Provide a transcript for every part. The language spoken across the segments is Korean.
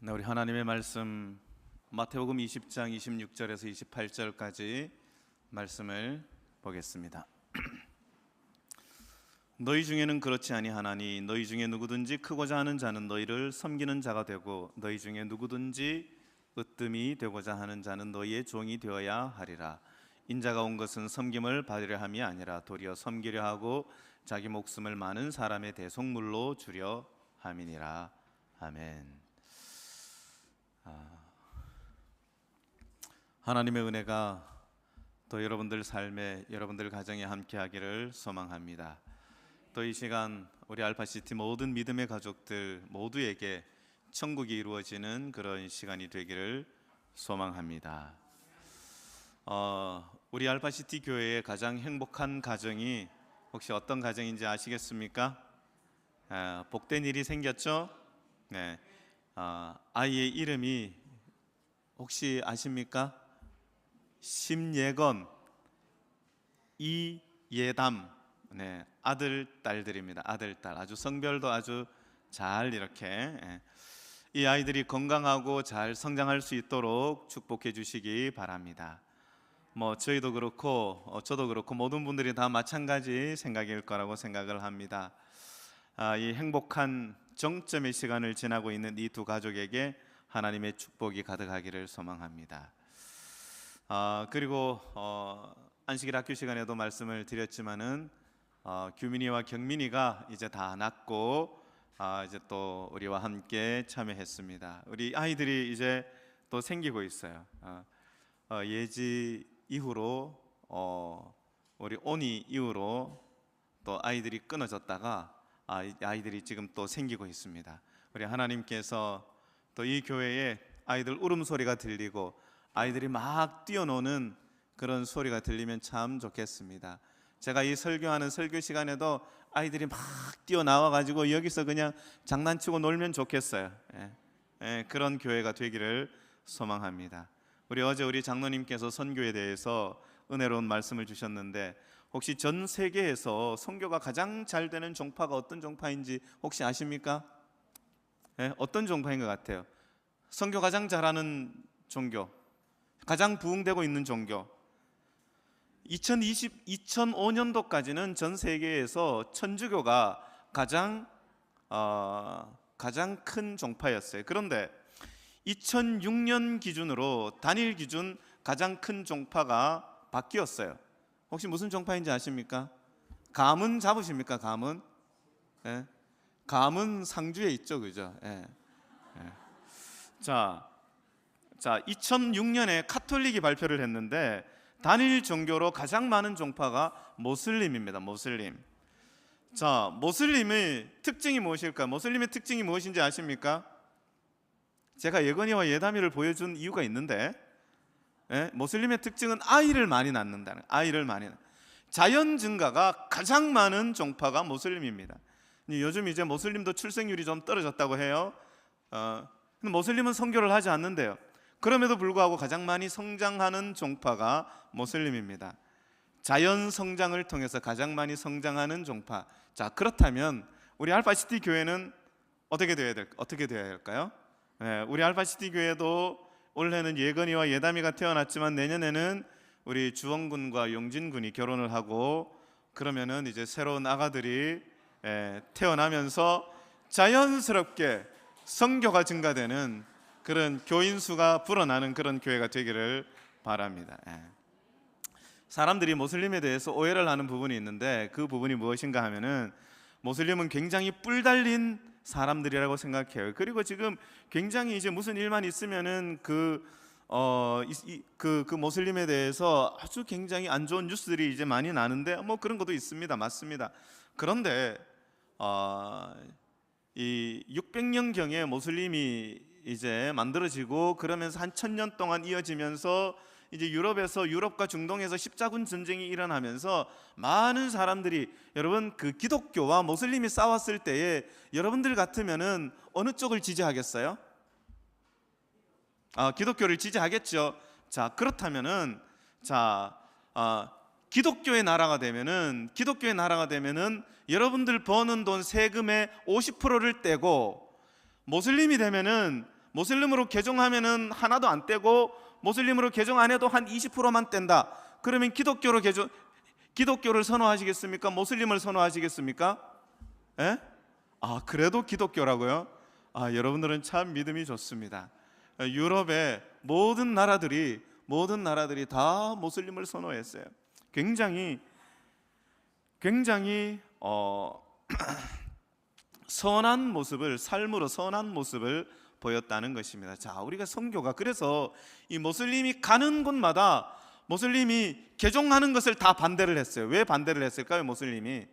네, 우리 하나님의 말씀 마태복음 20장 26절에서 28절까지 말씀을 보겠습니다. 너희 중에는 그렇지 아니하나니 너희 중에 누구든지 크고자 하는 자는 너희를 섬기는 자가 되고 너희 중에 누구든지 으뜸이 되고자 하는 자는 너희의 종이 되어야 하리라. 인자가 온 것은 섬김을 받으려 함이 아니라 도리어 섬기려 하고 자기 목숨을 많은 사람의 대속물로 주려 함이니라. 아멘. 하나님의 은혜가 또 여러분들 삶에, 여러분들 가정에 함께하기를 소망합니다. 또 이 시간 우리 알파시티 모든 믿음의 가족들 모두에게 천국이 이루어지는 그런 시간이 되기를 소망합니다. 우리 알파시티 교회의 가장 행복한 가정이 혹시 어떤 가정인지 아시겠습니까? 복된 일이 생겼죠? 네. 아이의 이름이 혹시 아십니까? 심예건, 이예담, 네, 아들, 딸들입니다. 아들, 딸. 아주 성별도 아주 잘 이렇게 이 아이들이 건강하고 잘 성장할 수 있도록 축복해 주시기 바랍니다. 저희도 그렇고 저도 그렇고 모든 분들이 다 마찬가지 생각일 거라고 생각을 합니다. 이 행복한 정점의 시간을 지나고 있는 이 두 가족에게 하나님의 축복이 가득하기를 소망합니다. 그리고 안식일 학교 시간에도 말씀을 드렸지만은 규민이와 경민이가 이제 다 낳고 이제 또 우리와 함께 참여했습니다. 우리 아이들이 이제 또 생기고 있어요. 예지 이후로 우리 오니 이후로 또 아이들이 끊어졌다가 아이들이 지금 또 생기고 있습니다. 우리 하나님께서 또 이 교회에 아이들 울음소리가 들리고 아이들이 막 뛰어노는 그런 소리가 들리면 참 좋겠습니다. 제가 이 설교하는 설교 시간에도 아이들이 막 뛰어나와가지고 여기서 그냥 장난치고 놀면 좋겠어요. 그런 교회가 되기를 소망합니다. 어제 우리 장로님께서 선교에 대해서 은혜로운 말씀을 주셨는데 혹시 전 세계에서 선교가 가장 잘 되는 종파가 어떤 종파인지 혹시 아십니까? 어떤 종파인 것 같아요? 선교 가장 잘하는 종교, 가장 부흥되고 있는 종교. 2005년도까지는 전 세계에서 천주교가 가장 큰 종파였어요. 그런데 2006년 기준으로 단일 기준 가장 큰 종파가 바뀌었어요. 혹시 무슨 종파인지 아십니까? 감은 잡으십니까? 감은? 감은 상주에 있죠, 그죠? 자, 2006년에 카톨릭이 발표를 했는데 단일 종교로 가장 많은 종파가 모슬림입니다. 모슬림. 자, 모슬림의 특징이 무엇일까? 모슬림의 특징이 무엇인지 아십니까? 제가 예건이와 예담이를 보여준 이유가 있는데 모슬림의 특징은 아이를 많이 낳는다는, 아이를 많이 낳는. 자연 증가가 가장 많은 종파가 모슬림입니다. 요즘 이제 모슬림도 출생률이 좀 떨어졌다고 해요. 근데 모슬림은 선교를 하지 않는데요. 그럼에도 불구하고 가장 많이 성장하는 종파가 모슬림입니다. 자연 성장을 통해서 가장 많이 성장하는 종파. 자, 그렇다면 우리 알파시티 교회는 어떻게 되어야 될까요? 우리 알파시티 교회도 올해는 예건이와 예담이가 태어났지만 내년에는 우리 주원군과 용진군이 결혼을 하고 그러면은 이제 새로운 아가들이 태어나면서 자연스럽게 선교가 증가되는 그런 교인 수가 불어나는 그런 교회가 되기를 바랍니다. 사람들이 모슬림에 대해서 오해를 하는 부분이 있는데 그 부분이 무엇인가 하면은 모슬림은 굉장히 뿔 달린 사람들이라고 생각해요. 그리고 지금 굉장히 이제 무슨 일만 있으면은 그 모슬림에 대해서 아주 굉장히 안 좋은 뉴스들이 이제 많이 나는데 그런 것도 있습니다. 맞습니다. 그런데 이 600년경에 모슬림이 이제 만들어지고 그러면서 한 1000년 동안 이어지면서 이제 유럽과 중동에서 십자군 전쟁이 일어나면서 많은 사람들이 여러분 그 기독교와 모슬림이 싸웠을 때에 여러분들 같으면은 어느 쪽을 지지하겠어요? 기독교를 지지하겠죠. 자, 그렇다면은 기독교의 나라가 되면은 여러분들 버는 돈 세금의 50%를 떼고 모슬림이 되면은 모슬림으로 개종하면은 하나도 안 떼고 모슬림으로 개종 안 해도 한 20%만 뗀다. 그러면 기독교를 선호하시겠습니까? 모슬림을 선호하시겠습니까? 예? 그래도 기독교라고요? 여러분들은 참 믿음이 좋습니다. 유럽의 모든 나라들이 다 모슬림을 선호했어요. 굉장히 선한 모습을, 삶으로 선한 모습을 보였다는 것입니다. 자, 우리가 선교가 그래서 이 모슬림이 가는 곳마다 모슬림이 개종하는 것을 다 반대를 했어요. 왜 반대를 했을까요? 모슬림이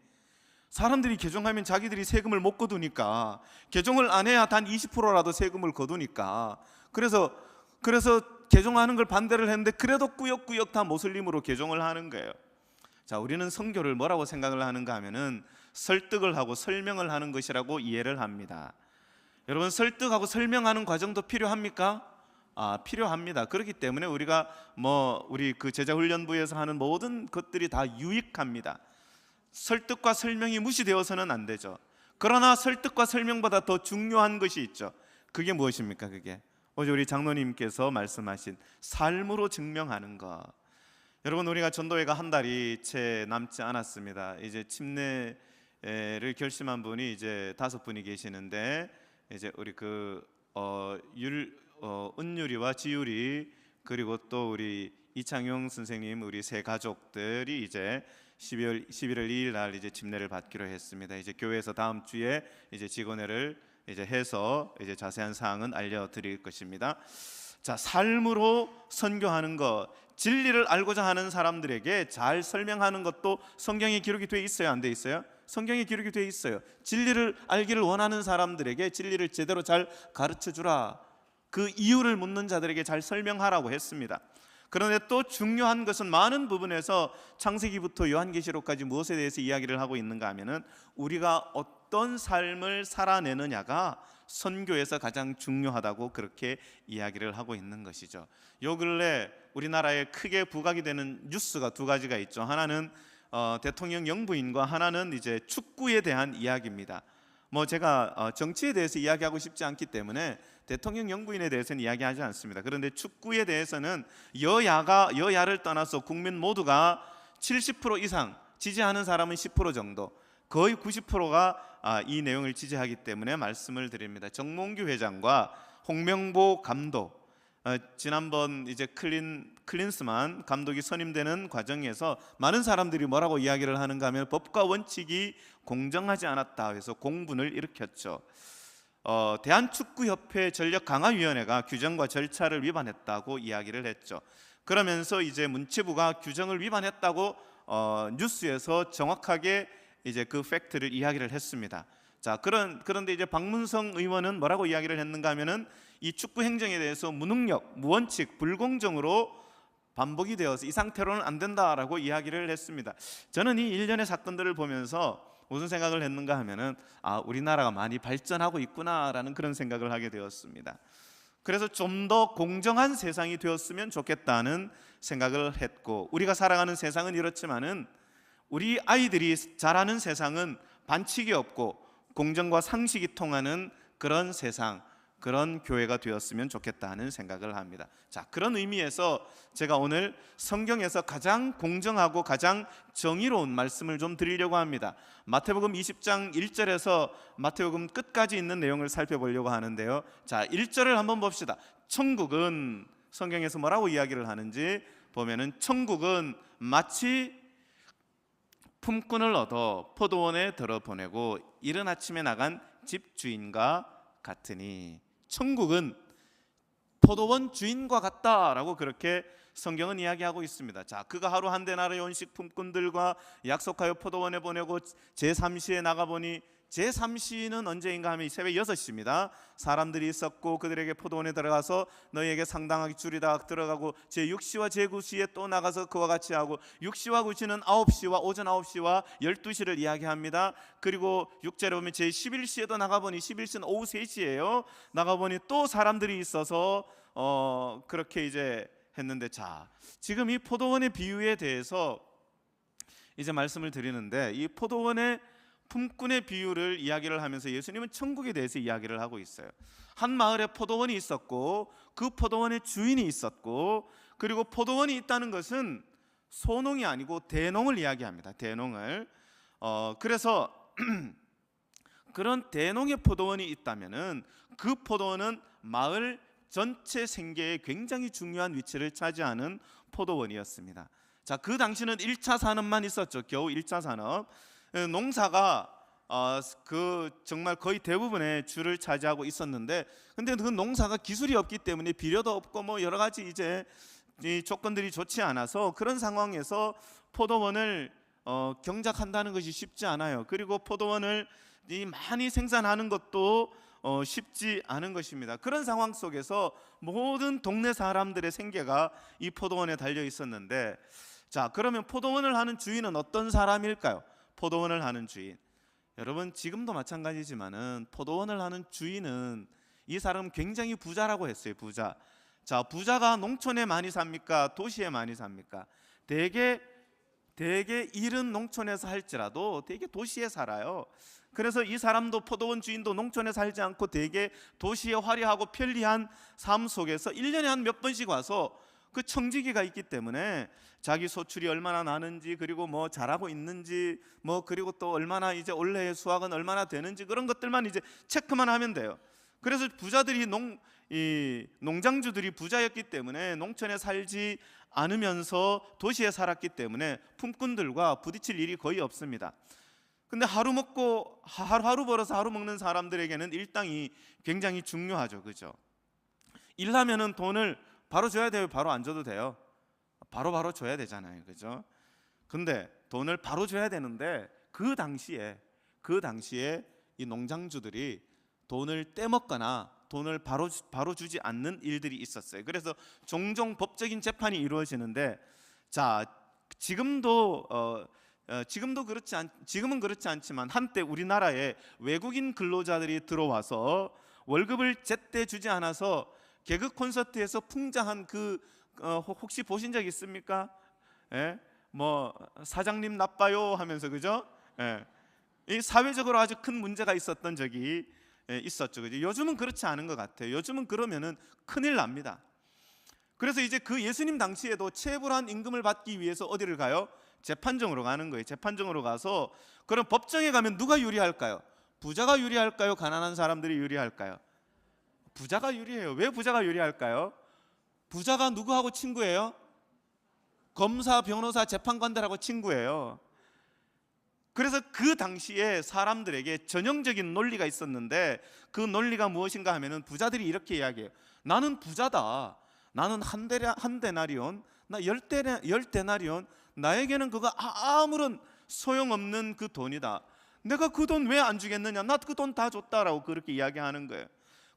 사람들이 개종하면 자기들이 세금을 못 거두니까, 개종을 안 해야 단 20%라도 세금을 거두니까, 그래서 개종하는 걸 반대를 했는데 그래도 꾸역꾸역 다 모슬림으로 개종을 하는 거예요. 자, 우리는 선교를 뭐라고 생각을 하는가 하면은 설득을 하고 설명을 하는 것이라고 이해를 합니다. 여러분, 설득하고 설명하는 과정도 필요합니까? 필요합니다. 그렇기 때문에 우리가 우리 그 제자훈련부에서 하는 모든 것들이 다 유익합니다. 설득과 설명이 무시되어서는 안 되죠. 그러나 설득과 설명보다 더 중요한 것이 있죠. 그게 무엇입니까? 그게 어제 우리 장로님께서 말씀하신 삶으로 증명하는 것. 여러분, 우리가 전도회가 한 달이 채 남지 않았습니다. 이제 침례를 결심한 분이 이제 5분이 계시는데, 이제 우리 은유리와 지유리, 그리고 또 우리 이창용 선생님, 우리 세 가족들이 이제 11월 2일 날 이제 침례를 받기로 했습니다. 이제 교회에서 다음 주에 이제 직원회를 이제 해서 이제 자세한 사항은 알려드릴 것입니다. 자, 삶으로 선교하는 것, 진리를 알고자 하는 사람들에게 잘 설명하는 것도 성경에 기록이 돼 있어요, 안 돼 있어요? 성경에 기록이 돼 있어요. 진리를 알기를 원하는 사람들에게 진리를 제대로 잘 가르쳐 주라. 그 이유를 묻는 자들에게 잘 설명하라고 했습니다. 그런데 또 중요한 것은 많은 부분에서 창세기부터 요한계시록까지 무엇에 대해서 이야기를 하고 있는가 하면은 우리가 어떤 삶을 살아내느냐가 선교에서 가장 중요하다고 그렇게 이야기를 하고 있는 것이죠. 요 근래 우리나라에 크게 부각이 되는 뉴스가 2가지가 있죠. 하나는 대통령 영부인과 하나는 이제 축구에 대한 이야기입니다. 제가 정치에 대해서 이야기하고 싶지 않기 때문에 대통령 영부인에 대해서는 이야기하지 않습니다. 그런데 축구에 대해서는 여야를 떠나서 국민 모두가 70% 이상 지지하는 사람은 10% 정도, 거의 90%가 이 내용을 지지하기 때문에 말씀을 드립니다. 정몽규 회장과 홍명보 감독, 지난번 이제 클린스만 감독이 선임되는 과정에서 많은 사람들이 뭐라고 이야기를 하는가 하면 법과 원칙이 공정하지 않았다 해서 공분을 일으켰죠. 대한축구협회 전력강화위원회가 규정과 절차를 위반했다고 이야기를 했죠. 그러면서 이제 문체부가 규정을 위반했다고 뉴스에서 정확하게 이제 그 팩트를 이야기를 했습니다. 자, 그런데 이제 박문성 의원은 뭐라고 이야기를 했는가 하면은 이 축구 행정에 대해서 무능력, 무원칙, 불공정으로 반복이 되어서 이 상태로는 안 된다라고 이야기를 했습니다. 저는 이 일련의 사건들을 보면서 무슨 생각을 했는가 하면은 우리나라가 많이 발전하고 있구나라는 그런 생각을 하게 되었습니다. 그래서 좀 더 공정한 세상이 되었으면 좋겠다는 생각을 했고, 우리가 살아가는 세상은 이렇지만은 우리 아이들이 자라는 세상은 반칙이 없고 공정과 상식이 통하는 그런 세상, 그런 교회가 되었으면 좋겠다는 생각을 합니다. 자, 그런 의미에서 제가 오늘 성경에서 가장 공정하고 가장 정의로운 말씀을 좀 드리려고 합니다. 마태복음 20장 1절에서 마태복음 끝까지 있는 내용을 살펴보려고 하는데요. 자, 1절을 한번 봅시다. 천국은, 성경에서 뭐라고 이야기를 하는지 보면은, 천국은 마치 품꾼을 얻어 포도원에 들어보내고 이른 아침에 나간 집주인과 같으니, 천국은 포도원 주인과 같다라고 그렇게 성경은 이야기하고 있습니다. 자, 그가 하루 한 데나라의 온식 품꾼들과 약속하여 포도원에 보내고 제3시에 나가보니, 제3시는 언제인가 하면 새벽 6시입니다. 사람들이 있었고 그들에게 포도원에 들어가서 너희에게 상당하게 줄이다 들어가고, 제6시와 제9시에 또 나가서 그와 같이 하고, 6시와 9시는 9시와 오전 9시와 12시를 이야기합니다. 그리고 6절에 보면 제11시에도 나가보니, 11시는 오후 3시예요. 나가보니 또 사람들이 있어서 그렇게 이제 했는데, 자, 지금 이 포도원의 비유에 대해서 이제 말씀을 드리는데, 이 품꾼의 비유를 이야기를 하면서 예수님은 천국에 대해서 이야기를 하고 있어요. 한 마을에 포도원이 있었고 그 포도원의 주인이 있었고, 그리고 포도원이 있다는 것은 소농이 아니고 대농을 이야기합니다. 대농을. 그래서 그런 대농의 포도원이 있다면은 그 포도원은 마을 전체 생계에 굉장히 중요한 위치를 차지하는 포도원이었습니다. 자, 그 당시는 1차 산업만 있었죠. 겨우 1차 산업. 농사가 그 정말 거의 대부분의 주를 차지하고 있었는데, 근데 그 농사가 기술이 없기 때문에 비료도 없고 뭐 여러 가지 이제 이 조건들이 좋지 않아서 그런 상황에서 포도원을 경작한다는 것이 쉽지 않아요. 그리고 포도원을 많이 생산하는 것도 쉽지 않은 것입니다. 그런 상황 속에서 모든 동네 사람들의 생계가 이 포도원에 달려 있었는데, 자, 그러면 포도원을 하는 주인은 어떤 사람일까요? 포도원을 하는 주인, 여러분 지금도 마찬가지지만은 포도원을 하는 주인은 이 사람은 굉장히 부자라고 했어요. 부자. 자, 부자가 농촌에 많이 삽니까? 도시에 많이 삽니까? 대개 일은 농촌에서 할지라도 대개 도시에 살아요. 그래서 이 사람도, 포도원 주인도 농촌에 살지 않고 대개 도시의 화려하고 편리한 삶 속에서 1년에 한 몇 번씩 와서 그 청지기가 있기 때문에 자기 소출이 얼마나 나는지, 그리고 뭐 잘하고 있는지, 뭐 그리고 또 얼마나 이제 올해의 수확은 얼마나 되는지, 그런 것들만 이제 체크만 하면 돼요. 그래서 부자들이 농장주들이 부자였기 때문에 농촌에 살지 않으면서 도시에 살았기 때문에 품꾼들과 부딪힐 일이 거의 없습니다. 근데 하루 벌어서 하루 먹는 사람들에게는 일당이 굉장히 중요하죠. 그죠? 일하면은 돈을 바로 줘야 돼요? 바로 안 줘도 돼요? 바로 줘야 되잖아요. 그죠? 근데 돈을 바로 줘야 되는데 그 당시에 이 농장주들이 돈을 떼먹거나 돈을 바로 주지 않는 일들이 있었어요. 그래서 종종 법적인 재판이 이루어지는데, 자, 지금은 그렇지 않지만 한때 우리나라에 외국인 근로자들이 들어와서 월급을 제때 주지 않아서 개그 콘서트에서 풍자한 혹시 보신 적 있습니까? 예? 뭐 사장님 나빠요 하면서, 그죠? 예. 이 사회적으로 아주 큰 문제가 있었던 적이 있었죠. 그죠? 요즘은 그렇지 않은 것 같아요. 요즘은 그러면은 큰일 납니다. 그래서 이제 그 예수님 당시에도 체불한 임금을 받기 위해서 어디를 가요? 재판정으로 가는 거예요. 재판정으로 가서, 그럼 법정에 가면 누가 유리할까요? 부자가 유리할까요? 가난한 사람들이 유리할까요? 부자가 유리해요. 왜 부자가 유리할까요? 부자가 누구하고 친구예요? 검사, 변호사, 재판관들하고 친구예요. 그래서 그 당시에 사람들에게 전형적인 논리가 있었는데, 그 논리가 무엇인가 하면은 부자들이 이렇게 이야기해요. 나는 부자다. 나는 한 데나리온, 나 열 데나리온, 나에게는 그거 아무런 소용없는 그 돈이다. 내가 그 돈 왜 안 주겠느냐? 나 그 돈 다 줬다라고 그렇게 이야기하는 거예요.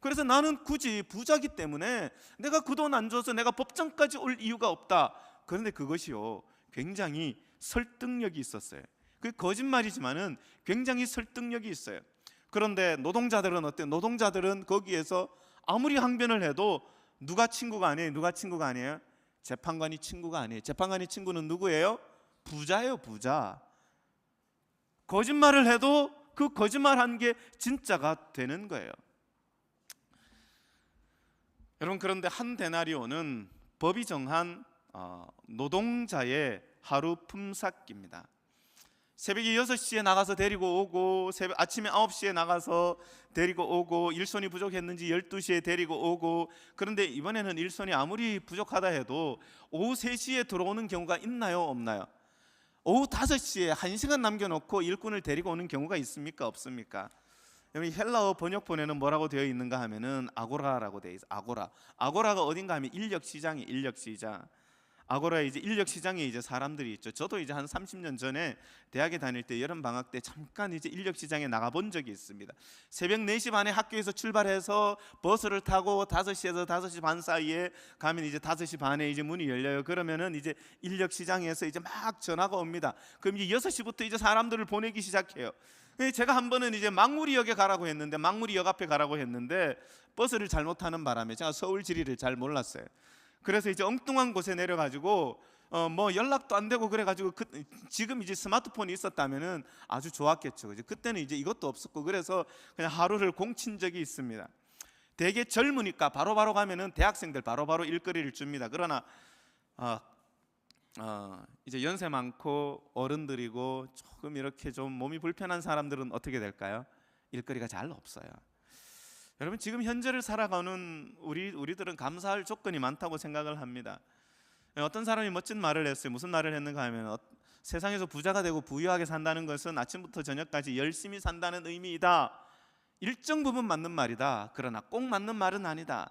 그래서 나는 굳이 부자기 때문에 내가 그 돈 안 줘서 내가 법정까지 올 이유가 없다. 그런데 그것이요, 굉장히 설득력이 있었어요. 그 거짓말이지만은 굉장히 설득력이 있어요. 그런데 노동자들은 어때요? 노동자들은 거기에서 아무리 항변을 해도 누가 친구가 아니에요? 누가 친구가 아니에요? 재판관이 친구가 아니에요. 재판관이 친구는 누구예요? 부자예요. 부자. 거짓말을 해도 그 거짓말한 게 진짜가 되는 거예요. 여러분, 그런데 한 데나리온은 법이 정한 노동자의 하루 품삯입니다. 새벽에 6시에 나가서 데리고 오고, 아침에 9시에 나가서 데리고 오고, 일손이 부족했는지 12시에 데리고 오고. 그런데 이번에는 일손이 아무리 부족하다 해도 오후 3시에 들어오는 경우가 있나요? 없나요? 오후 5시에 1시간 남겨놓고 일꾼을 데리고 오는 경우가 있습니까? 없습니까? 여러분, 헬라어 번역본에는 뭐라고 되어 있는가 하면은 아고라라고 되어 있어요. 아고라가 어딘가 하면 인력시장이, 인력시장. 아고라에 이제 인력시장에 이제 사람들이 있죠. 저도 이제 한 30년 전에 대학에 다닐 때 여름 방학 때 잠깐 이제 인력시장에 나가본 적이 있습니다. 새벽 4시 반에 학교에서 출발해서 버스를 타고 5시에서 5시 반 사이에 가면 이제 5시 반에 이제 문이 열려요. 그러면은 이제 인력시장에서 이제 막 전화가 옵니다. 그럼 이제 6시부터 이제 사람들을 보내기 시작해요. 제가 한 번은 이제 망무리역에 가라고 했는데, 망무리역 앞에 가라고 했는데 버스를 잘못 타는 바람에 제가 서울 지리를 잘 몰랐어요. 그래서 이제 엉뚱한 곳에 내려가지고 뭐 연락도 안 되고 그래가지고 지금 이제 스마트폰이 있었다면은 아주 좋았겠죠. 그죠? 그때는 이제 이것도 없었고 그래서 그냥 하루를 공친 적이 있습니다. 되게 젊으니까 바로바로 가면은 대학생들 바로바로 일거리를 줍니다. 그러나 이제 연세 많고 어른들이고 조금 이렇게 좀 몸이 불편한 사람들은 어떻게 될까요? 일거리가 잘 없어요. 여러분 지금 현재를 살아가는 우리들은 감사할 조건이 많다고 생각을 합니다. 어떤 사람이 멋진 말을 했어요. 무슨 말을 했는가 하면 세상에서 부자가 되고 부유하게 산다는 것은 아침부터 저녁까지 열심히 산다는 의미이다. 일정 부분 맞는 말이다. 그러나 꼭 맞는 말은 아니다.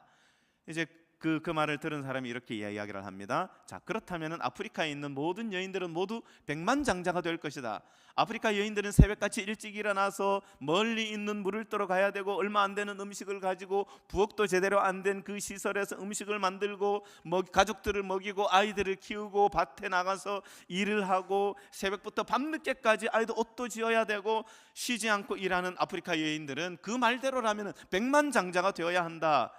이제 그 말을 들은 사람이 이렇게 이야기를 합니다. 자, 그렇다면 아프리카에 있는 모든 여인들은 모두 백만장자가 될 것이다. 아프리카 여인들은 새벽같이 일찍 일어나서 멀리 있는 물을 떠러 가야 되고 얼마 안 되는 음식을 가지고 부엌도 제대로 안 된 그 시설에서 음식을 만들고 가족들을 먹이고 아이들을 키우고 밭에 나가서 일을 하고 새벽부터 밤늦게까지 아이들 옷도 지어야 되고 쉬지 않고 일하는 아프리카 여인들은 그 말대로라면 백만장자가 되어야 한다.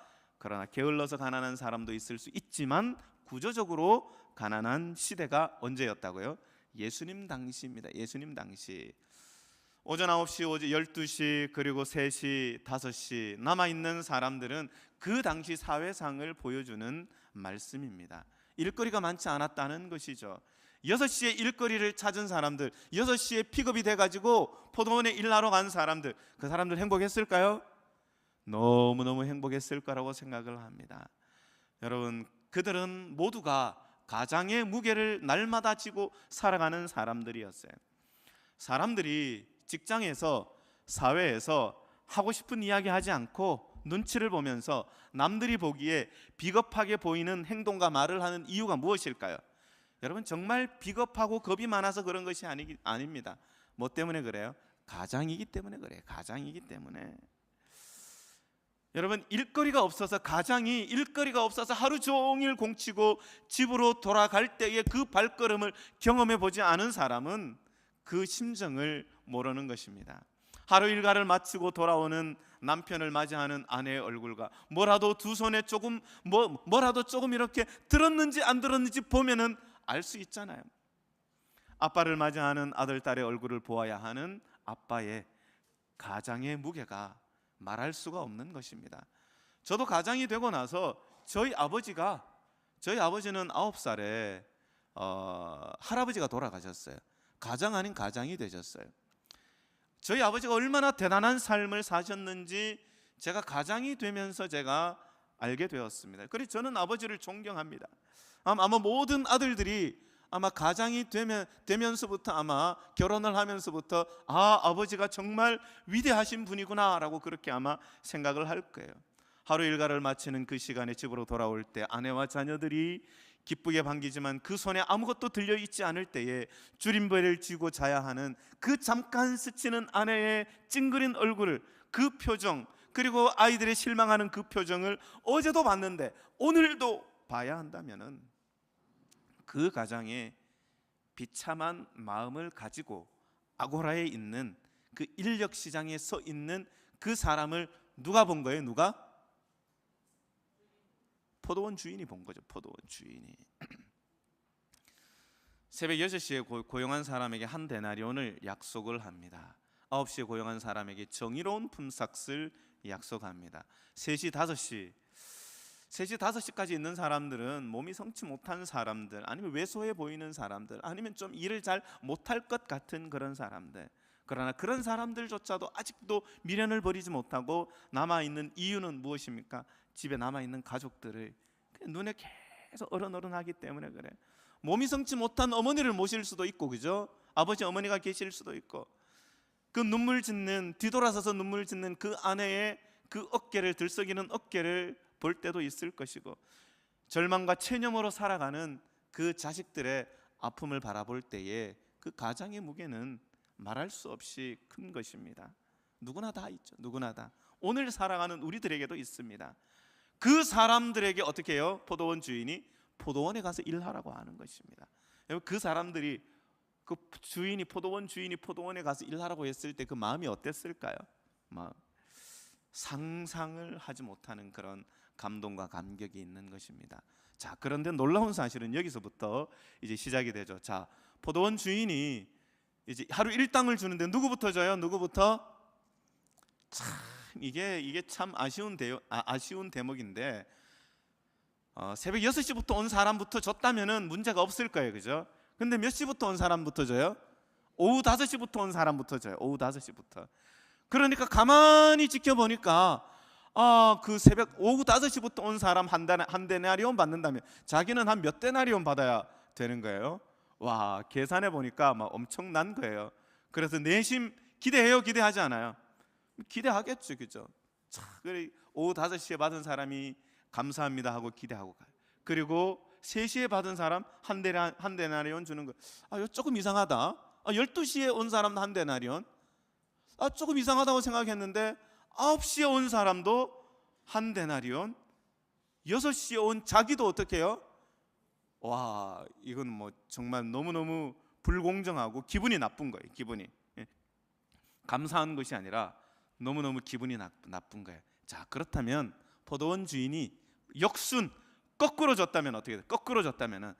그러나 게을러서 가난한 사람도 있을 수 있지만 구조적으로 가난한 시대가 언제였다고요? 예수님 당시입니다. 예수님 당시 오전 9시, 오전 12시, 그리고 3시, 5시 남아있는 사람들은 그 당시 사회상을 보여주는 말씀입니다. 일거리가 많지 않았다는 것이죠. 6시에 일거리를 찾은 사람들, 6시에 픽업이 돼가지고 포도원에 일하러 간 사람들, 그 사람들 행복했을까요? 너무너무 행복했을 거라고 생각을 합니다. 여러분, 그들은 모두가 가장의 무게를 날마다 지고 살아가는 사람들이었어요. 사람들이 직장에서, 사회에서 하고 싶은 이야기 하지 않고 눈치를 보면서 남들이 보기에 비겁하게 보이는 행동과 말을 하는 이유가 무엇일까요? 여러분, 정말 비겁하고 겁이 많아서 그런 것이 아닙니다. 뭐 때문에 그래요? 가장이기 때문에 그래요. 가장이기 때문에. 여러분, 가장이 일거리가 없어서 하루 종일 공치고 집으로 돌아갈 때의 그 발걸음을 경험해 보지 않은 사람은 그 심정을 모르는 것입니다. 하루 일과를 마치고 돌아오는 남편을 맞이하는 아내의 얼굴과 뭐라도 두 손에 뭐라도 조금 이렇게 들었는지 안 들었는지 보면은 알 수 있잖아요. 아빠를 맞이하는 아들, 딸의 얼굴을 보아야 하는 아빠의 가장의 무게가 말할 수가 없는 것입니다. 저도 가장이 되고 나서 저희 아버지는 9살에 할아버지가 돌아가셨어요. 가장 아닌 가장이 되셨어요. 저희 아버지가 얼마나 대단한 삶을 사셨는지 제가 가장이 되면서 제가 알게 되었습니다. 그래서 저는 아버지를 존경합니다. 아마 모든 아들들이 아마 가장이 되면서부터 아마 결혼을 하면서부터 아버지가 정말 위대하신 분이구나 라고 그렇게 아마 생각을 할 거예요. 하루 일과를 마치는 그 시간에 집으로 돌아올 때 아내와 자녀들이 기쁘게 반기지만 그 손에 아무것도 들려있지 않을 때에 줄임배를 쥐고 자야 하는 그 잠깐 스치는 아내의 찡그린 얼굴을, 그 표정, 그리고 아이들의 실망하는 그 표정을 어제도 봤는데 오늘도 봐야 한다면은 그 가장의 비참한 마음을 가지고 아고라에 있는 그 인력 시장에 서 있는 그 사람을 누가 본 거예요? 누가? 포도원 주인이 본 거죠. 포도원 주인이. 새벽 6시에 고용한 사람에게 한 데나리온을 약속을 합니다. 9시에 고용한 사람에게 정의로운 품삯을 약속합니다. 3시, 5시까지 있는 사람들은 몸이 성치 못한 사람들, 아니면 왜소해 보이는 사람들, 아니면 좀 일을 잘 못할 것 같은 그런 사람들. 그러나 그런 사람들조차도 아직도 미련을 버리지 못하고 남아있는 이유는 무엇입니까? 집에 남아있는 가족들을 눈에 계속 어른어른하기 때문에 그래. 몸이 성치 못한 어머니를 모실 수도 있고, 그죠? 아버지, 어머니가 계실 수도 있고, 그 뒤돌아서서 눈물 짓는 그 아내의 그 어깨를, 들썩이는 어깨를 볼 때도 있을 것이고, 절망과 체념으로 살아가는 그 자식들의 아픔을 바라볼 때에 그 가장의 무게는 말할 수 없이 큰 것입니다. 누구나 다 있죠. 누구나 다. 오늘 살아가는 우리들에게도 있습니다. 그 사람들에게 어떻게 해요? 포도원 주인이 포도원에 가서 일하라고 하는 것입니다. 그 사람들이, 그 주인이, 포도원 주인이 포도원에 가서 일하라고 했을 때 그 마음이 어땠을까요? 상상을 하지 못하는 그런 감동과 감격이 있는 것입니다. 자, 그런데 놀라운 사실은 여기서부터 이제 시작이 되죠. 자, 포도원 주인이 이제 하루 일당을 주는데 누구부터 줘요? 누구부터? 참 이게 참 아쉬운 대목인데 새벽 6시부터 온 사람부터 줬다면은 문제가 없을 거예요, 그죠? 근데 몇 시부터 온 사람부터 줘요? 오후 5시부터 온 사람부터 줘요. 오후 5시부터. 그러니까 가만히 지켜보니까 그 새벽 오후 5시부터 온 사람 한 데나리온 받는다면 자기는 한 몇 데나리온 받아야 되는 거예요. 와, 계산해 보니까 막 엄청난 거예요. 그래서 내심 기대해요, 기대하지 않아요? 기대하겠죠, 그죠? 자, 그래 오후 5시에 받은 사람이 감사합니다 하고 기대하고 가요. 그리고 3시에 받은 사람 한 데나리온 주는 거. 이거 조금 이상하다. 12시에 온 사람도 한 데나리온. 조금 이상하다고 생각했는데 9시에 온 사람도 한 데나리온. 6시에 온 자기도 어떻게 해요? 와, 이건 뭐 정말 너무너무 불공정하고 기분이 나쁜 거예요. 기분이 감사한 것이 아니라 너무너무 기분이 나쁜 거예요. 자, 그렇다면 포도원 주인이 역순 거꾸로 줬다면 어떻게 돼? 거꾸로 줬다면은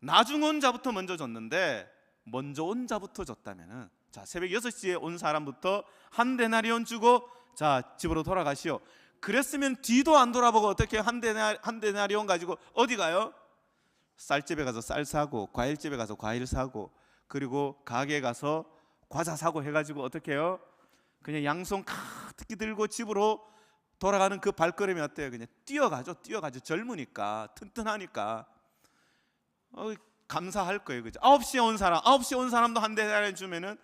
나중 온 자부터 먼저 줬는데 먼저 온 자부터 줬다면은 자, 새벽 6시에 온 사람부터 한 데나리온 주고 자, 집으로 돌아가시오. 그랬으면 뒤도 안 돌아보고 어떻게 한 데나리온 가지고 어디 가요? 쌀집에 가서 쌀 사고, 과일집에 가서 과일 사고, 그리고 가게에 가서 과자 사고 해가지고 어떻게 해요? 그냥 양손 가득히 들고 집으로 돌아가는 그 발걸음이 어때요? 그냥 뛰어가죠. 젊으니까, 튼튼하니까 감사할 거예요, 그죠? 9시에 온 사람도 한 데나리온 주면은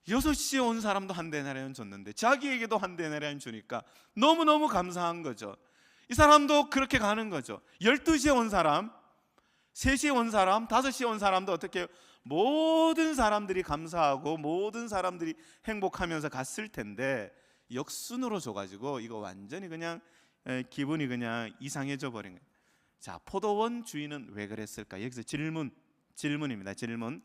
6시에 온 사람도 한 데나리온 줬는데 자기에게도 한 데나리온 주니까 너무너무 감사한 거죠. 이 사람도 그렇게 가는 거죠. 12시에 온 사람, 3시에 온 사람, 5시에 온 사람도 어떻게 해요? 모든 사람들이 감사하고 모든 사람들이 행복하면서 갔을 텐데 역순으로 줘가지고 이거 완전히 그냥 기분이 그냥 이상해져 버린 거예요. 자, 포도원 주인은 왜 그랬을까? 여기서 질문입니다. 질문.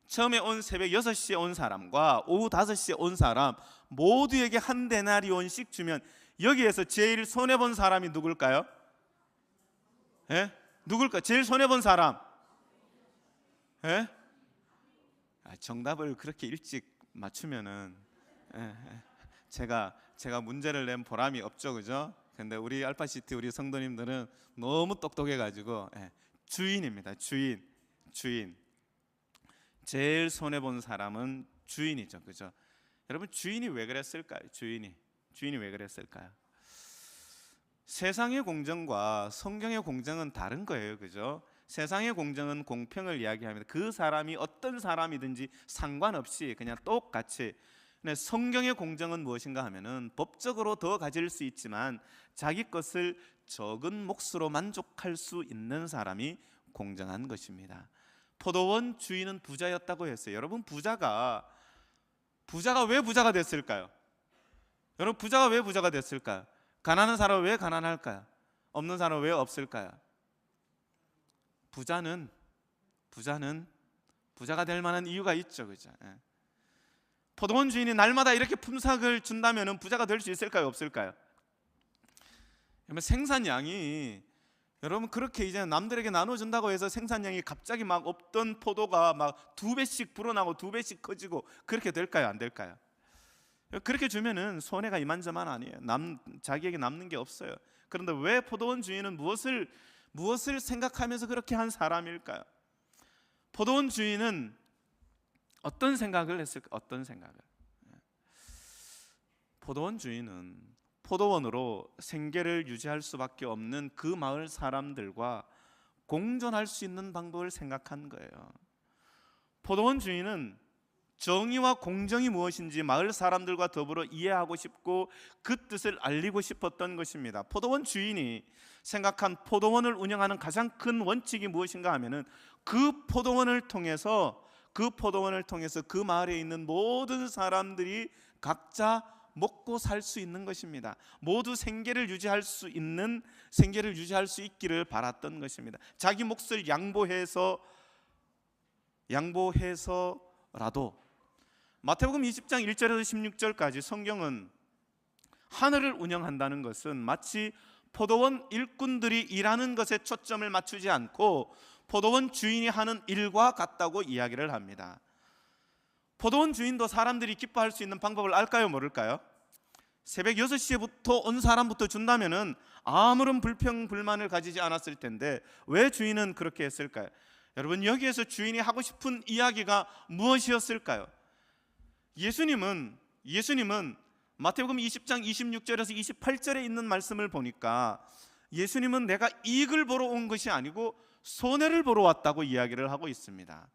처음에 온 새벽 6시에 온 사람과 오후 5시에 온 사람 모두에게 한 데나리온씩 주면 여기에서 제일 손해본 사람이 누굴까요? 누굴까? 제일 손해본 사람. 정답을 그렇게 일찍 맞추면은 제가 문제를 낸 보람이 없죠, 그죠? 근데 우리 알파시티 우리 성도님들은 너무 똑똑해가지고 주인입니다. 주인. 제일 손해 본 사람은 주인이죠, 그죠? 여러분 주인이 왜 그랬을까요? 주인이 왜 그랬을까요? 세상의 공정과 성경의 공정은 다른 거예요, 그죠? 세상의 공정은 공평을 이야기합니다. 그 사람이 어떤 사람이든지 상관없이 그냥 똑같이. 근데 성경의 공정은 무엇인가 하면은 법적으로 더 가질 수 있지만 자기 것을 적은 몫으로 만족할 수 있는 사람이 공정한 것입니다. 포도원 주인은 부자였다고 했어요. 여러분 부자가 왜 부자가 됐을까요? 여러분 부자가 왜 부자가 됐을까요? 가난한 사람은 왜 가난할까요? 없는 사람은 왜 없을까요? 부자는 부자가 될 만한 이유가 있죠, 그죠? 포도원 주인이 날마다 이렇게 품삯을 준다면 부자가 될 수 있을까요, 없을까요? 생산량이 여러분 그렇게 이제 남들에게 나눠준다고 해서 생산량이 갑자기 막 없던 포도가 막 2배씩 불어나고 2배씩 커지고 그렇게 될까요, 안 될까요? 그렇게 주면은 손해가 이만저만 아니에요. 자기에게 남는 게 없어요. 그런데 왜 포도원 주인은 무엇을 생각하면서 그렇게 한 사람일까요? 포도원 주인은 어떤 생각을 했을까? 어떤 생각을? 포도원 주인은 포도원으로 생계를 유지할 수밖에 없는 그 마을 사람들과 공존할 수 있는 방법을 생각한 거예요. 포도원 주인은 정의와 공정이 무엇인지 마을 사람들과 더불어 이해하고 싶고 그 뜻을 알리고 싶었던 것입니다. 포도원 주인이 생각한 포도원을 운영하는 가장 큰 원칙이 무엇인가 하면은 그 포도원을 통해서 그 마을에 있는 모든 사람들이 각자 먹고 살 수 있는 것입니다. 모두 생계를 유지할 수 있기를 바랐던 것입니다. 자기 몫을 양보해서라도 마태복음 20장 1절에서 16절까지 성경은 하늘을 운영한다는 것은 마치 포도원 일꾼들이 일하는 것에 초점을 맞추지 않고 포도원 주인이 하는 일과 같다고 이야기를 합니다. 포도원 주인도 사람들이 기뻐할 수 있는 방법을 알까요, 모를까요? 새벽 6시부터 온 사람부터 준다면은 아무런 불평불만을 가지지 않았을 텐데 왜 주인은 그렇게 했을까요? 여러분, 여기에서 주인이 하고 싶은 이야기가 무엇이었을까요? 예수님은 마태복음 20장 26절에서 28절에 있는 말씀을 보니까 예수님은 내가 이익을 보러 온 것이 아니고 손해를 보러 왔다고 이야기를 하고 있습니다.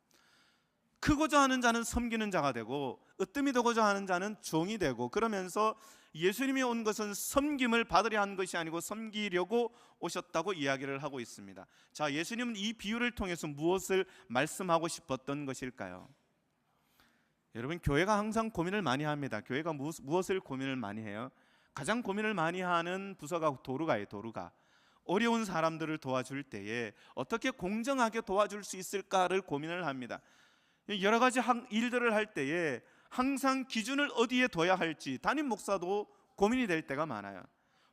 크고자 하는 자는 섬기는 자가 되고 으뜸이 되고자 하는 자는 종이 되고, 그러면서 예수님이 온 것은 섬김을 받으려 한 것이 아니고 섬기려고 오셨다고 이야기를 하고 있습니다. 자, 예수님은 이 비유를 통해서 무엇을 말씀하고 싶었던 것일까요? 여러분, 교회가 항상 고민을 많이 합니다. 교회가 무엇을 고민을 많이 해요? 가장 고민을 많이 하는 부서가 도루가예요. 도루가. 어려운 사람들을 도와줄 때에 어떻게 공정하게 도와줄 수 있을까를 고민을 합니다. 여러 가지 일들을 할 때에 항상 기준을 어디에 둬야 할지 담임 목사도 고민이 될 때가 많아요.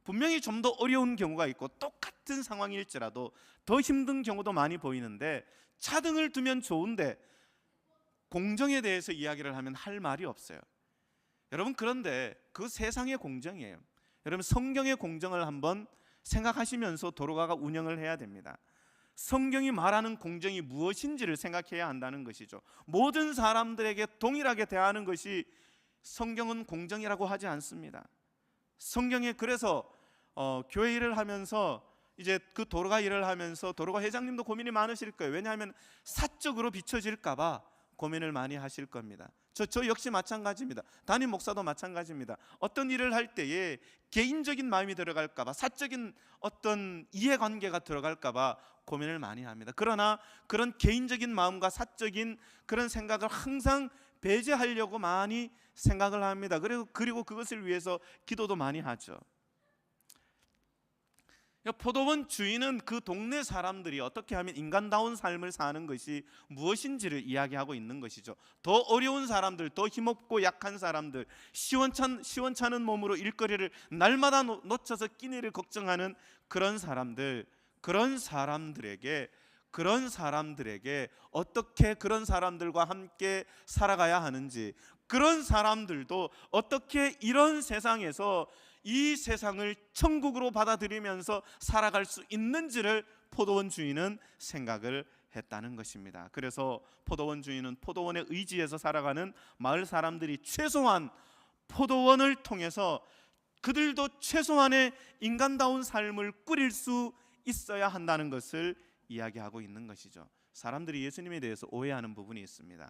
분명히 좀 더 어려운 경우가 있고 똑같은 상황일지라도 더 힘든 경우도 많이 보이는데 차등을 두면 좋은데 공정에 대해서 이야기를 하면 할 말이 없어요. 여러분, 그런데 그 세상의 공정이에요. 여러분, 성경의 공정을 한번 생각하시면서 도로가가 운영을 해야 됩니다. 성경이 말하는 공정이 무엇인지를 생각해야 한다는 것이죠. 모든 사람들에게 동일하게 대하는 것이 성경은 공정이라고 하지 않습니다. 성경에 그래서 교회 일을 하면서 이제 그 도로가 일을 하면서 도로가 회장님도 고민이 많으실 거예요. 왜냐하면 사적으로 비춰질까 봐 고민을 많이 하실 겁니다. 저 역시 마찬가지입니다. 담임 목사도 마찬가지입니다. 어떤 일을 할 때에 개인적인 마음이 들어갈까 봐, 사적인 어떤 이해관계가 들어갈까 봐 고민을 많이 합니다. 그러나 그런 개인적인 마음과 사적인 그런 생각을 항상 배제하려고 많이 생각을 합니다. 그리고 그것을 위해서 기도도 많이 하죠. 포도원 주인은 그 동네 사람들이 어떻게 하면 인간다운 삶을 사는 것이 무엇인지를 이야기하고 있는 것이죠. 더 어려운 사람들, 더 힘없고 약한 사람들, 시원찮은 몸으로 일거리를 날마다 놓쳐서 끼니를 걱정하는 그런 사람들에게 어떻게 그런 사람들과 함께 살아가야 하는지, 그런 사람들도 어떻게 이런 세상에서 이 세상을 천국으로 받아들이면서 살아갈 수 있는지를 포도원 주인은 생각을 했다는 것입니다. 그래서 포도원 주인은 포도원의 의지에서 살아가는 마을 사람들이 최소한 포도원을 통해서 그들도 최소한의 인간다운 삶을 꾸릴 수 있어야 한다는 것을 이야기하고 있는 것이죠. 사람들이 예수님에 대해서 오해하는 부분이 있습니다.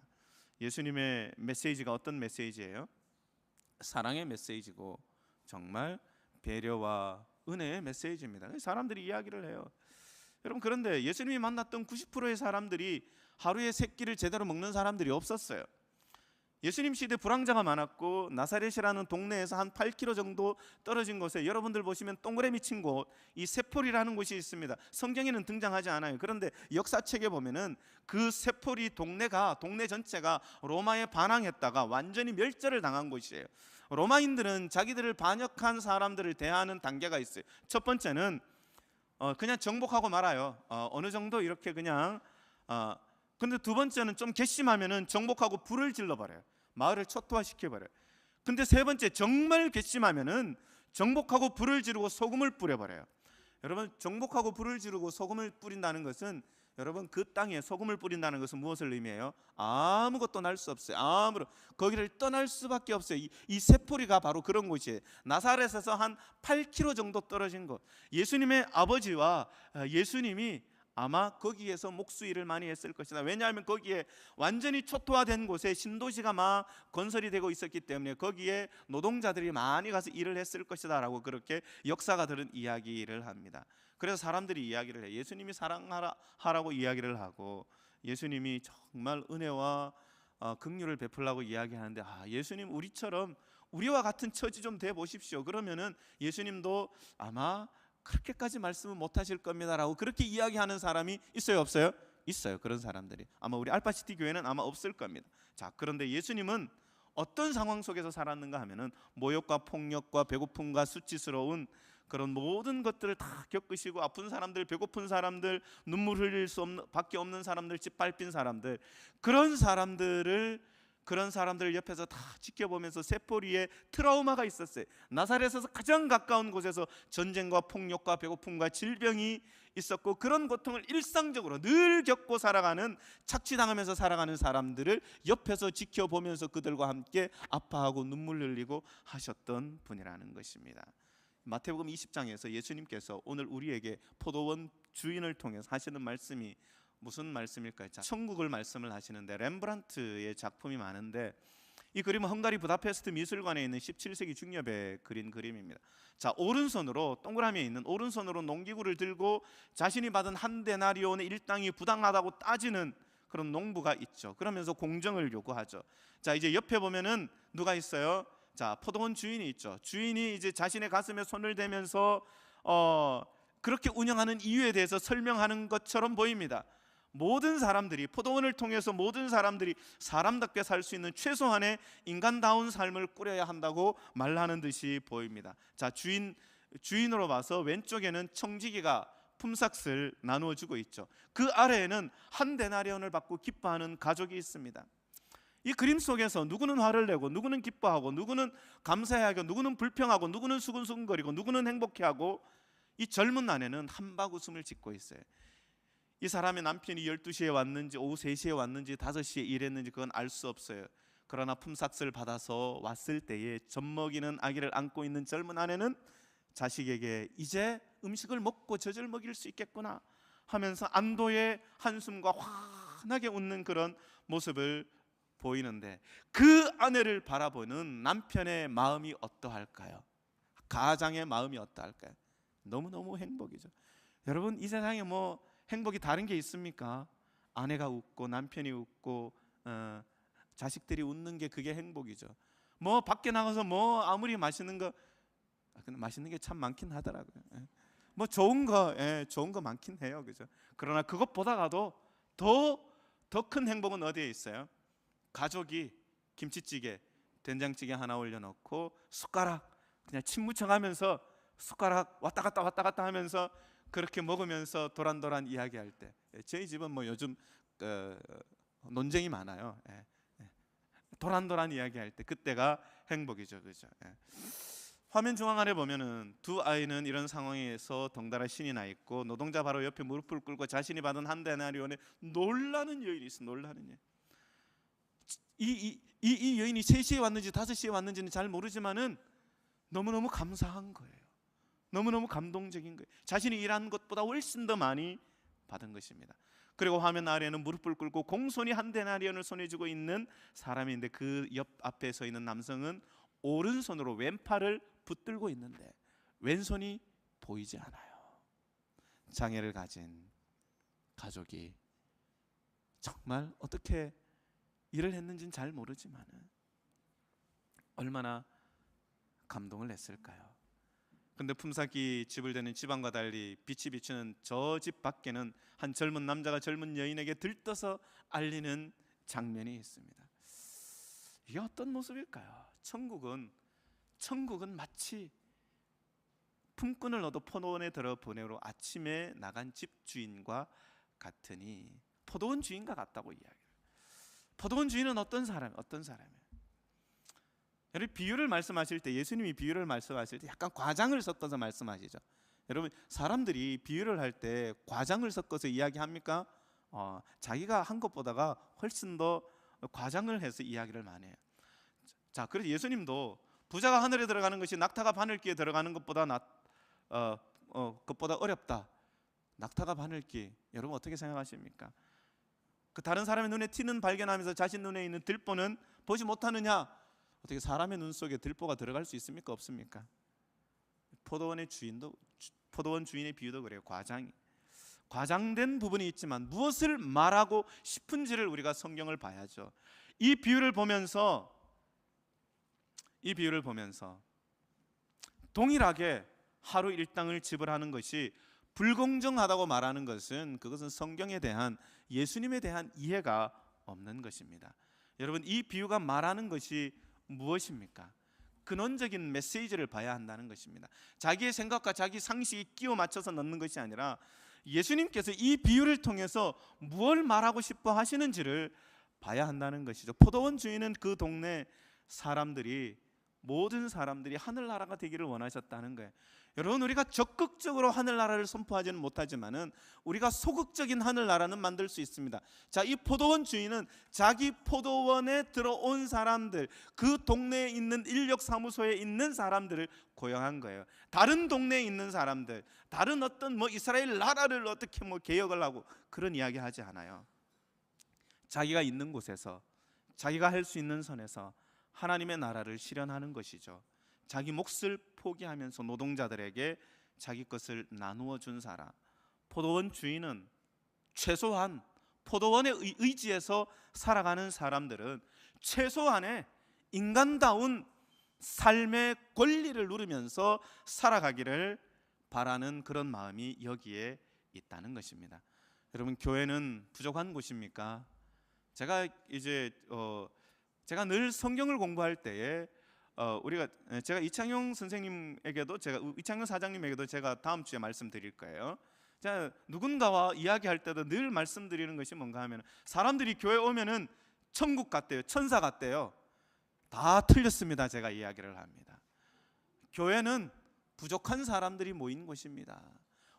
예수님의 메시지가 어떤 메시지예요? 사랑의 메시지고 정말 배려와 은혜의 메시지입니다. 사람들이 이야기를 해요. 여러분, 그런데 예수님이 만났던 90%의 사람들이 하루에 3끼를 제대로 먹는 사람들이 없었어요. 예수님 시대 불황자가 많았고 나사렛이라는 동네에서 한 8km 정도 떨어진 곳에 여러분들 보시면 동그라미 친 곳, 이 세폴이라는 곳이 있습니다. 성경에는 등장하지 않아요. 그런데 역사책에 보면은 그 세폴이 동네 전체가 로마에 반항했다가 완전히 멸절을 당한 곳이에요. 로마인들은 자기들을 반역한 사람들을 대하는 단계가 있어요. 첫 번째는 그냥 정복하고 말아요. 어느 정도 이렇게 그냥 근데 두 번째는 좀 괘씸하면은 정복하고 불을 질러버려요. 마을을 초토화시켜버려요. 근데 세 번째, 정말 괘씸하면은 정복하고 불을 지르고 소금을 뿌려버려요. 여러분, 정복하고 불을 지르고 소금을 뿌린다는 것은, 여러분, 그 땅에 소금을 뿌린다는 것은 무엇을 의미해요? 아무것도 날 수 없어요. 거기를 떠날 수밖에 없어요. 이 세포리가 바로 그런 곳이에요. 나사렛에서 한 8km 정도 떨어진 곳. 예수님의 아버지와 예수님이 아마 거기에서 목수일을 많이 했을 것이다. 왜냐하면 거기에 완전히 초토화된 곳에 신도시가 막 건설이 되고 있었기 때문에 거기에 노동자들이 많이 가서 일을 했을 것이다 라고 그렇게 역사가들은 이야기를 합니다. 그래서 사람들이 이야기를 해요. 예수님이 사랑하라고 이야기를 하고 예수님이 정말 은혜와 긍휼을 베풀라고 이야기하는데, 예수님 우리처럼 우리와 같은 처지 좀 돼 보십시오. 그러면은 예수님도 아마 그렇게까지 말씀은 못하실 겁니다라고 그렇게 이야기하는 사람이 있어요, 없어요? 있어요. 그런 사람들이 아마 우리 알파시티 교회는 아마 없을 겁니다. 자, 그런데 예수님은 어떤 상황 속에서 살았는가 하면은 모욕과 폭력과 배고픔과 수치스러운 그런 모든 것들을 다 겪으시고 아픈 사람들, 배고픈 사람들, 눈물 흘릴 수 없는 밖에 없는 사람들, 짓밟힌 사람들, 그런 사람들을 옆에서 다 지켜보면서 세포리에 트라우마가 있었어요. 나사렛에서 가장 가까운 곳에서 전쟁과 폭력과 배고픔과 질병이 있었고, 그런 고통을 일상적으로 늘 겪고 살아가는, 착취당하면서 살아가는 사람들을 옆에서 지켜보면서 그들과 함께 아파하고 눈물 흘리고 하셨던 분이라는 것입니다. 마태복음 20장에서 예수님께서 오늘 우리에게 포도원 주인을 통해서 하시는 말씀이 무슨 말씀일까요? 천국을 말씀을 하시는데, 렘브란트의 작품이 많은데 이 그림은 헝가리 부다페스트 미술관에 있는 17세기 중엽에 그린 그림입니다. 자, 오른손으로, 동그라미에 있는 오른손으로 농기구를 들고 자신이 받은 한 데나리온의 일당이 부당하다고 따지는 그런 농부가 있죠. 그러면서 공정을 요구하죠. 자, 이제 옆에 보면은 누가 있어요? 자, 포도원 주인이 있죠. 주인이 이제 자신의 가슴에 손을 대면서 그렇게 운영하는 이유에 대해서 설명하는 것처럼 보입니다. 모든 사람들이, 포도원을 통해서 모든 사람들이 사람답게 살 수 있는 최소한의 인간다운 삶을 꾸려야 한다고 말하는 듯이 보입니다. 자, 주인으로 봐서 왼쪽에는 청지기가 품삯을 나누어 주고 있죠. 그 아래에는 한 데나리온을 받고 기뻐하는 가족이 있습니다. 이 그림 속에서 누구는 화를 내고, 누구는 기뻐하고, 누구는 감사해하고, 누구는 불평하고, 누구는 수근수근거리고, 누구는 행복해하고, 이 젊은 아내는 한박 웃음을 짓고 있어요. 이 사람의 남편이 12시에 왔는지 오후 3시에 왔는지 5시에 일했는지 그건 알 수 없어요. 그러나 품삯을 받아서 왔을 때에 젖먹이는 아기를 안고 있는 젊은 아내는 자식에게 이제 음식을 먹고 젖을 먹일 수 있겠구나 하면서 안도의 한숨과 환하게 웃는 그런 모습을 보이는데, 그 아내를 바라보는 남편의 마음이 어떠할까요? 가장의 마음이 어떠할까요? 너무너무 행복이죠. 여러분, 이 세상에 뭐 행복이 다른 게 있습니까? 아내가 웃고 남편이 웃고 자식들이 웃는 게 그게 행복이죠. 뭐 밖에 나가서 뭐 아무리 맛있는 거, 맛있는 게 참 많긴 하더라고요. 뭐 좋은 거 많긴 해요, 그죠? 그러나 그것보다도 더 큰 행복은 어디에 있어요? 가족이 김치찌개, 된장찌개 하나 올려놓고 숟가락 그냥 침 묻혀가면서 숟가락 왔다 갔다 하면서 그렇게 먹으면서 도란도란 이야기할 때, 저희 집은 뭐 요즘 논쟁이 많아요. 도란도란 이야기할 때 그때가 행복이죠, 그죠? 화면 중앙 아래 보면은 두 아이는 이런 상황에서 덩달아 신이 나 있고, 노동자 바로 옆에 무릎을 꿇고 자신이 받은 한 데나리온에 놀라는 여인이 있어. 놀라는 여인. 이 여인이 3시에 왔는지 5시에 왔는지는 잘 모르지만은 너무너무 감사한 거예요. 너무너무 감동적인 거예요. 자신이 일한 것보다 훨씬 더 많이 받은 것입니다. 그리고 화면 아래에는 무릎을 꿇고 공손히 한 데나리온을 손에 쥐고 있는 사람인데, 그 옆 앞에 서 있는 남성은 오른손으로 왼팔을 붙들고 있는데 왼손이 보이지 않아요. 장애를 가진 가족이 정말 어떻게 일을 했는지는 잘 모르지만 얼마나 감동을 했을까요? 근데 품삯이 지불되는 지방과 달리 빛이 비추는 저 집 밖에는 한 젊은 남자가 젊은 여인에게 들떠서 알리는 장면이 있습니다. 이게 어떤 모습일까요? 천국은 마치 품꾼을 얻어 포도원에 들어 보내러 아침에 나간 집주인과 같으니, 포도원 주인과 같다고 이야기해요. 포도원 주인은 어떤 사람이에요? 여러분, 비유를 말씀하실 때, 예수님이 비유를 말씀하실 때 약간 과장을 섞어서 말씀하시죠. 여러분, 사람들이 비유를 할 때 과장을 섞어서 이야기합니까? 자기가 한 것보다가 훨씬 더 과장을 해서 이야기를 많이 해요. 자, 그래서 예수님도 부자가 하늘에 들어가는 것이 낙타가 바늘기에 들어가는 것보다 그것보다 어렵다. 낙타가 바늘기, 여러분 어떻게 생각하십니까? 그 다른 사람의 눈에 티는 발견하면서 자신 눈에 있는 들보는 보지 못하느냐? 어떻게 사람의 눈 속에 들보가 들어갈 수 있습니까? 없습니까? 포도원 주인의 비유도 그래요. 과장된 부분이 있지만 무엇을 말하고 싶은지를 우리가 성경을 봐야죠. 이 비유를 보면서 동일하게 하루 일당을 지불하는 것이 불공정하다고 말하는 것은, 그것은 성경에 대한, 예수님에 대한 이해가 없는 것입니다. 여러분, 이 비유가 말하는 것이 무엇입니까? 근원적인 메시지를 봐야 한다는 것입니다. 자기의 생각과 자기 상식이 끼워 맞춰서 넣는 것이 아니라 예수님께서 이 비유를 통해서 무엇을 말하고 싶어 하시는지를 봐야 한다는 것이죠. 포도원 주인은 그 동네 사람들이, 모든 사람들이 하늘나라가 되기를 원하셨다는 거예요. 여러분, 우리가 적극적으로 하늘나라를 선포하지는 못하지만은 우리가 소극적인 하늘나라는 만들 수 있습니다. 자, 이 포도원 주인은 자기 포도원에 들어온 사람들, 그 동네에 있는 인력사무소에 있는 사람들을 고용한 거예요. 다른 동네에 있는 사람들, 다른 어떤 이스라엘 나라를 어떻게 개혁을 하고 그런 이야기 하지 않아요. 자기가 있는 곳에서, 자기가 할 수 있는 선에서 하나님의 나라를 실현하는 것이죠. 자기 몫을 포기하면서 노동자들에게 자기 것을 나누어 준 사람. 포도원 주인은 최소한 포도원의 의지에서 살아가는 사람들은 최소한의 인간다운 삶의 권리를 누리면서 살아가기를 바라는 그런 마음이 여기에 있다는 것입니다. 여러분, 교회는 부족한 곳입니까? 제가 늘 성경을 공부할 때에 제가 이창용 선생님에게도, 이창용 사장님에게도 제가 다음 주에 말씀드릴 거예요. 제가 누군가와 이야기할 때도 늘 말씀드리는 것이 뭔가 하면, 사람들이 교회 오면은 천국 같대요, 천사 같대요. 다 틀렸습니다. 제가 이야기를 합니다. 교회는 부족한 사람들이 모인 곳입니다.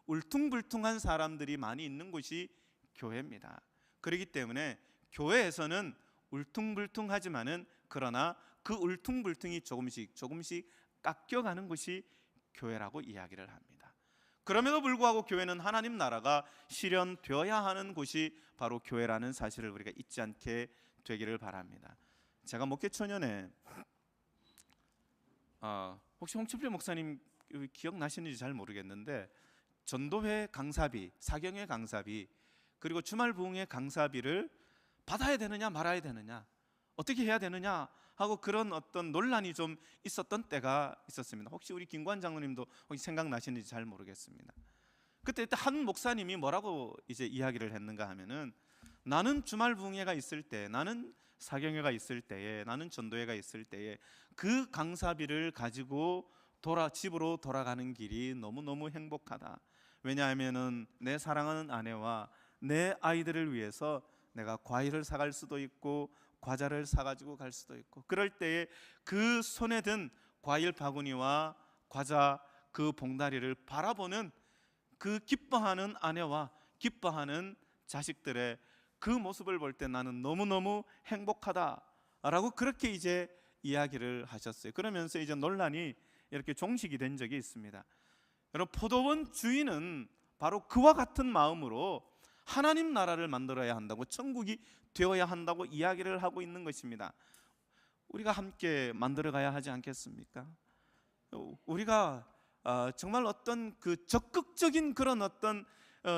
울퉁불퉁한 사람들이 많이 있는 곳이 교회입니다. 그렇기 때문에 교회에서는 울퉁불퉁하지만은 그러나 그 울퉁불퉁이 조금씩 깎여가는 것이 교회라고 이야기를 합니다. 그럼에도 불구하고 교회는 하나님 나라가 실현되어야 하는 곳이 바로 교회라는 사실을 우리가 잊지 않게 되기를 바랍니다. 제가 목회초년에 혹시 홍춘필 목사님 기억나시는지 잘 모르겠는데, 전도회 강사비, 사경회 강사비, 그리고 주말 부흥회 강사비를 받아야 되느냐 말아야 되느냐, 어떻게 해야 되느냐 하고 그런 어떤 논란이 좀 있었던 때가 있었습니다. 혹시 우리 김관 장로님도 혹시 생각나시는지 잘 모르겠습니다. 그때 한 목사님이 뭐라고 이야기를 했는가 하면은, 나는 주말 부흥회가 있을 때, 나는 사경회가 있을 때에, 나는 전도회가 있을 때에 그 강사비를 가지고 집으로 돌아가는 길이 너무너무 행복하다. 왜냐하면은 내 사랑하는 아내와 내 아이들을 위해서 내가 과일을 사갈 수도 있고 과자를 사가지고 갈 수도 있고, 그럴 때에 그 손에 든 과일 바구니와 과자 그 봉다리를 바라보는 그 기뻐하는 아내와 기뻐하는 자식들의 그 모습을 볼 때 나는 너무너무 행복하다라고 그렇게 이야기를 하셨어요. 그러면서 논란이 이렇게 종식이 된 적이 있습니다. 여러분, 포도원 주인은 바로 그와 같은 마음으로 하나님 나라를 만들어야 한다고, 천국이 되어야 한다고 이야기를 하고 있는 것입니다. 우리가 함께 만들어가야 하지 않겠습니까? 우리가 정말 어떤 그 적극적인 그런 어떤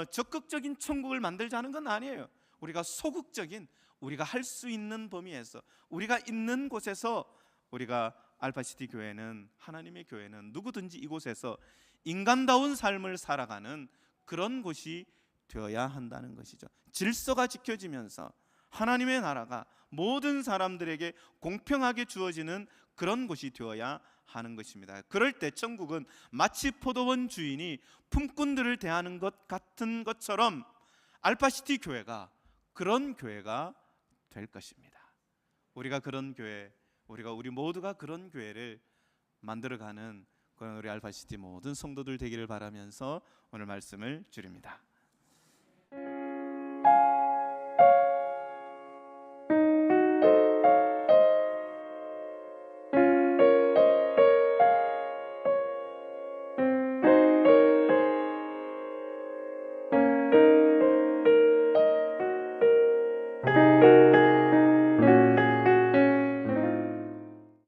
적극적인 천국을 만들자는 건 아니에요. 우리가 소극적인, 우리가 할 수 있는 범위에서, 우리가 있는 곳에서, 우리가 알파시티 교회는, 하나님의 교회는 누구든지 이곳에서 인간다운 삶을 살아가는 그런 곳이 되어야 한다는 것이죠. 질서가 지켜지면서 하나님의 나라가 모든 사람들에게 공평하게 주어지는 그런 곳이 되어야 하는 것입니다. 그럴 때 천국은 마치 포도원 주인이 품꾼들을 대하는 것 같은 것처럼 알파시티 교회가 그런 교회가 될 것입니다. 우리가 그런 교회, 우리 모두가 그런 교회를 만들어가는 그런 우리 알파시티 모든 성도들 되기를 바라면서 오늘 말씀을 줄입니다.